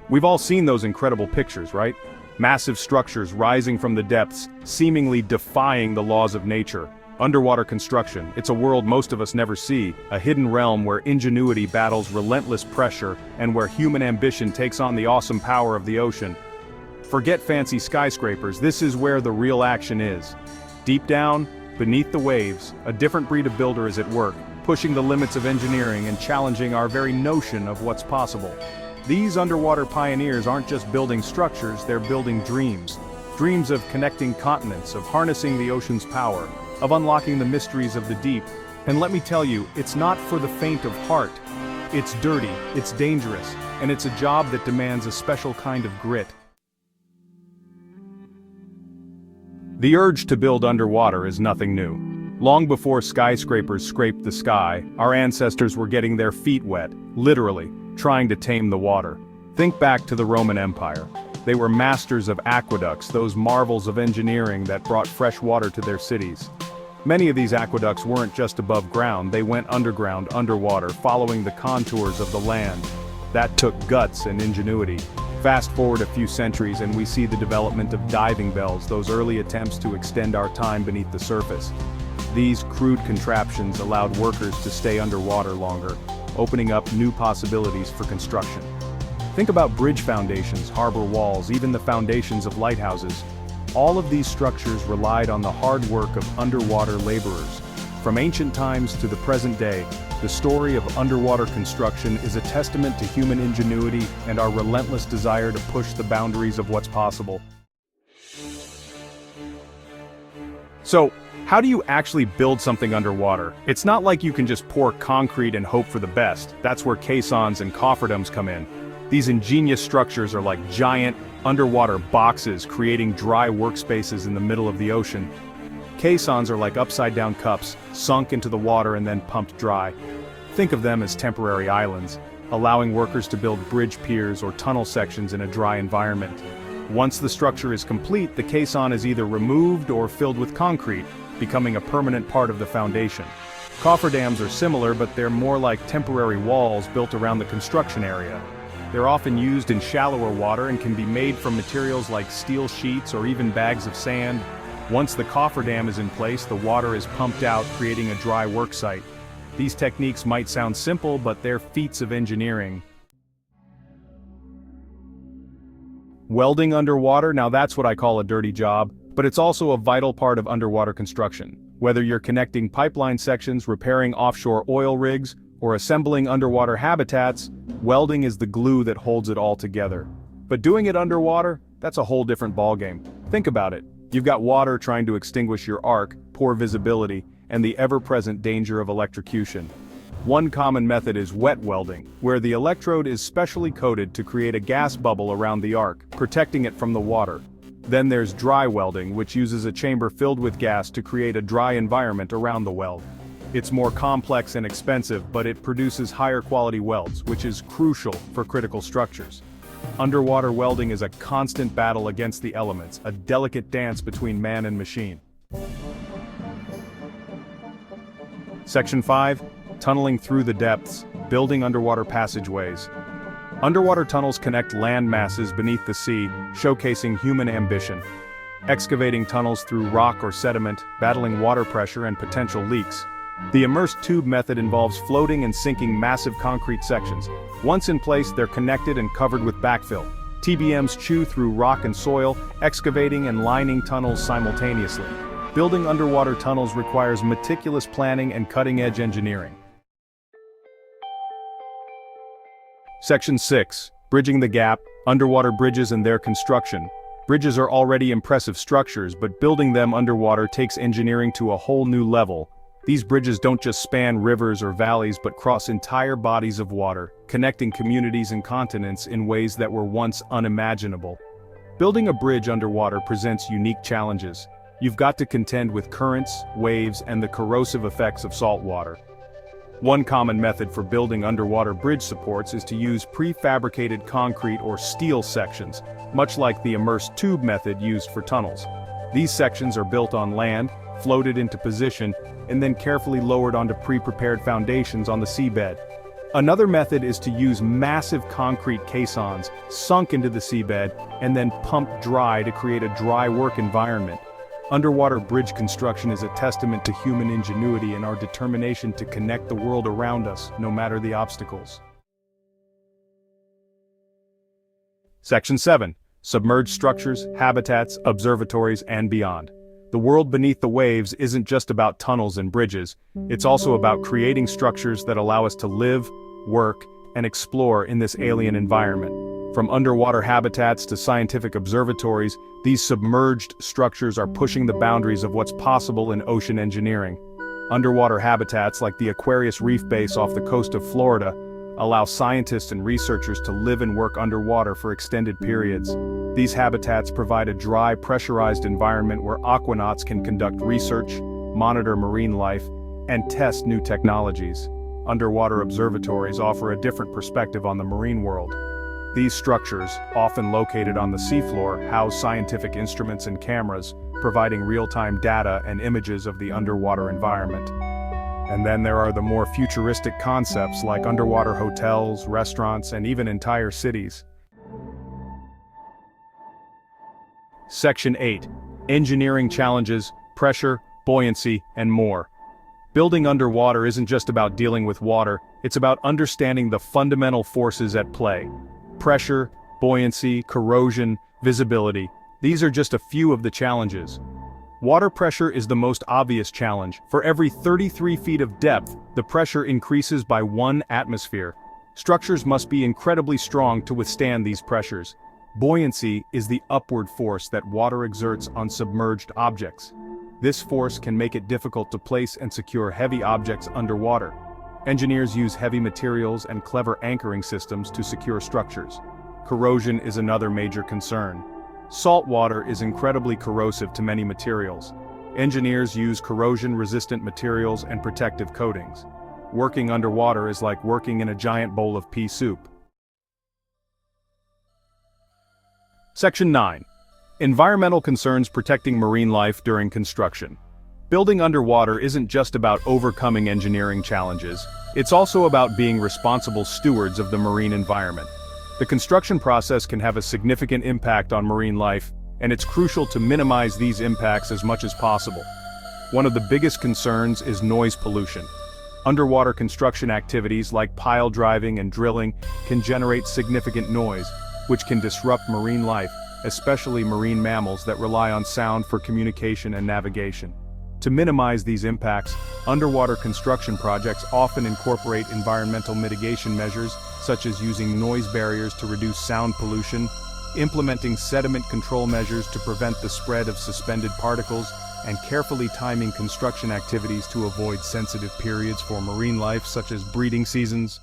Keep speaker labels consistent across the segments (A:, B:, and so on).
A: We've all seen those incredible pictures, right? Massive structures rising from the depths, seemingly defying the laws of nature. Underwater construction, it's a world most of us never see, a hidden realm where ingenuity battles relentless pressure and where human ambition takes on the awesome power of the ocean. Forget fancy skyscrapers, this is where the real action is. Deep down, beneath the waves, a different breed of builder is at work, pushing the limits of engineering and challenging our very notion of what's possible. These underwater pioneers aren't just building structures, they're building dreams. Dreams of connecting continents, of harnessing the ocean's power, of unlocking the mysteries of the deep. And let me tell you, it's not for the faint of heart. It's dirty, it's dangerous, and it's a job that demands a special kind of grit. The urge to build underwater is nothing new. Long before skyscrapers scraped the sky, our ancestors were getting their feet wet, literally, trying to tame the water. Think back to the Roman Empire. They were masters of aqueducts, those marvels of engineering that brought fresh water to their cities. Many of these aqueducts weren't just above ground, they went underground, underwater, following the contours of the land. That took guts and ingenuity. Fast forward a few centuries and we see the development of diving bells, those early attempts to extend our time beneath the surface. These crude contraptions allowed workers to stay underwater longer, opening up new possibilities for construction. Think about bridge foundations, harbor walls, even the foundations of lighthouses. All of these structures relied on the hard work of underwater laborers. From ancient times to the present day, the story of underwater construction is a testament to human ingenuity and our relentless desire to push the boundaries of what's possible. So, how do you actually build something underwater? It's not like you can just pour concrete and hope for the best. That's where caissons and cofferdams come in. These ingenious structures are like giant, underwater boxes creating dry workspaces in the middle of the ocean. Caissons are like upside-down cups, sunk into the water and then pumped dry. Think of them as temporary islands, allowing workers to build bridge piers or tunnel sections in a dry environment. Once the structure is complete, the caisson is either removed or filled with concrete, becoming a permanent part of the foundation. Cofferdams are similar, but they're more like temporary walls built around the construction area. They're often used in shallower water and can be made from materials like steel sheets or even bags of sand. Once the cofferdam is in place, the water is pumped out, creating a dry work site. These techniques might sound simple, but they're feats of engineering. Welding underwater, now that's what I call a dirty job, but it's also a vital part of underwater construction. Whether you're connecting pipeline sections, repairing offshore oil rigs, or assembling underwater habitats, welding is the glue that holds it all together. But doing it underwater, that's a whole different ballgame. Think about it. You've got water trying to extinguish your arc, poor visibility, and the ever-present danger of electrocution. One common method is wet welding, where the electrode is specially coated to create a gas bubble around the arc, protecting it from the water. Then there's dry welding, which uses a chamber filled with gas to create a dry environment around the weld. It's more complex and expensive, but it produces higher quality welds, which is crucial for critical structures. Underwater welding is a constant battle against the elements, a delicate dance between man and machine. Section 5. Tunneling through the depths, building underwater passageways. Underwater tunnels connect land masses beneath the sea, showcasing human ambition. Excavating tunnels through rock or sediment, battling water pressure and potential leaks. The immersed tube method involves floating and sinking massive concrete sections. Once in place, they're connected and covered with backfill. TBMs chew through rock and soil, excavating and lining tunnels simultaneously. Building underwater tunnels requires meticulous planning and cutting-edge engineering. Section 6. Bridging the gap, underwater bridges and their construction. Bridges are already impressive structures, but building them underwater takes engineering to a whole new level. These bridges don't just span rivers or valleys but cross entire bodies of water, connecting communities and continents in ways that were once unimaginable. Building a bridge underwater presents unique challenges. You've got to contend with currents, waves, and the corrosive effects of salt water. One common method for building underwater bridge supports is to use prefabricated concrete or steel sections, much like the immersed tube method used for tunnels. These sections are built on land, floated into position, and then carefully lowered onto pre-prepared foundations on the seabed. Another method is to use massive concrete caissons sunk into the seabed and then pumped dry to create a dry work environment. Underwater bridge construction is a testament to human ingenuity and our determination to connect the world around us, no matter the obstacles. Section 7. Submerged structures, habitats, observatories, and beyond. The world beneath the waves isn't just about tunnels and bridges, it's also about creating structures that allow us to live, work, and explore in this alien environment. From underwater habitats to scientific observatories, these submerged structures are pushing the boundaries of what's possible in ocean engineering. Underwater habitats like the Aquarius Reef Base off the coast of Florida allow scientists and researchers to live and work underwater for extended periods. These habitats provide a dry, pressurized environment where aquanauts can conduct research, monitor marine life, and test new technologies. Underwater observatories offer a different perspective on the marine world. These structures, often located on the seafloor, house scientific instruments and cameras, providing real-time data and images of the underwater environment. And then there are the more futuristic concepts like underwater hotels, restaurants, and even entire cities. Section 8. Engineering challenges, pressure, buoyancy, and more. Building underwater isn't just about dealing with water, it's about understanding the fundamental forces at play. Pressure, buoyancy, corrosion, visibility. These are just a few of the challenges. Water pressure is the most obvious challenge. For every 33 feet of depth, the pressure increases by 1 atmosphere. Structures must be incredibly strong to withstand these pressures. Buoyancy is the upward force that water exerts on submerged objects. This force can make it difficult to place and secure heavy objects underwater. Engineers use heavy materials and clever anchoring systems to secure structures. Corrosion is another major concern. Salt water is incredibly corrosive to many materials. Engineers use corrosion-resistant materials and protective coatings. Working underwater is like working in a giant bowl of pea soup. Section 9. Environmental concerns protecting marine life during construction. Building underwater isn't just about overcoming engineering challenges, it's also about being responsible stewards of the marine environment. The construction process can have a significant impact on marine life, and it's crucial to minimize these impacts as much as possible. One of the biggest concerns is noise pollution. Underwater construction activities like pile driving and drilling can generate significant noise, which can disrupt marine life, especially marine mammals that rely on sound for communication and navigation. To minimize these impacts, underwater construction projects often incorporate environmental mitigation measures, such as using noise barriers to reduce sound pollution, implementing sediment control measures to prevent the spread of suspended particles, and carefully timing construction activities to avoid sensitive periods for marine life, such as breeding seasons.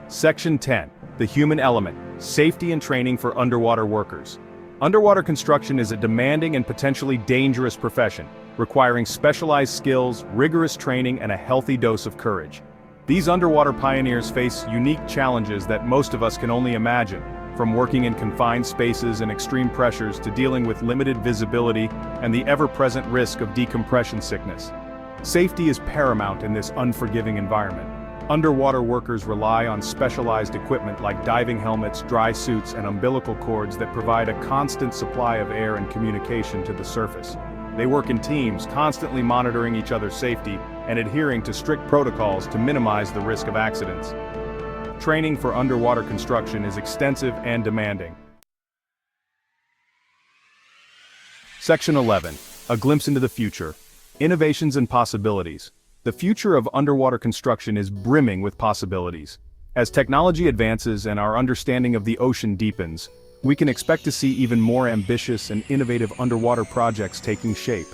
A: Section 10. The human element, safety and training for underwater workers. Underwater construction is a demanding and potentially dangerous profession, requiring specialized skills, rigorous training, and a healthy dose of courage. These underwater pioneers face unique challenges that most of us can only imagine, from working in confined spaces and extreme pressures to dealing with limited visibility and the ever-present risk of decompression sickness. Safety is paramount in this unforgiving environment. Underwater workers rely on specialized equipment like diving helmets, dry suits, and umbilical cords that provide a constant supply of air and communication to the surface. They work in teams, constantly monitoring each other's safety and adhering to strict protocols to minimize the risk of accidents. Training for underwater construction is extensive and demanding. Section 11. A glimpse into the future. Innovations and possibilities. The future of underwater construction is brimming with possibilities. As technology advances and our understanding of the ocean deepens, we can expect to see even more ambitious and innovative underwater projects taking shape.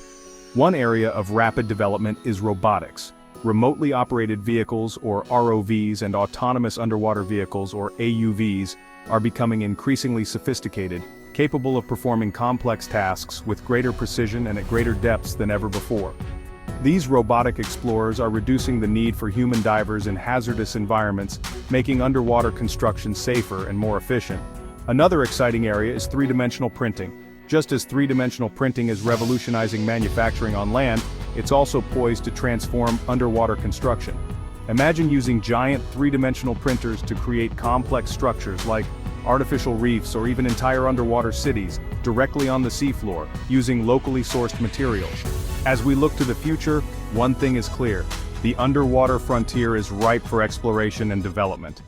A: One area of rapid development is robotics. Remotely operated vehicles, or ROVs, and autonomous underwater vehicles, or AUVs, are becoming increasingly sophisticated, capable of performing complex tasks with greater precision and at greater depths than ever before. These robotic explorers are reducing the need for human divers in hazardous environments, making underwater construction safer and more efficient. Another exciting area is three-dimensional printing. Just as three-dimensional printing is revolutionizing manufacturing on land, it's also poised to transform underwater construction. Imagine using giant three-dimensional printers to create complex structures like artificial reefs or even entire underwater cities directly on the seafloor, using locally sourced materials. As we look to the future, one thing is clear: the underwater frontier is ripe for exploration and development.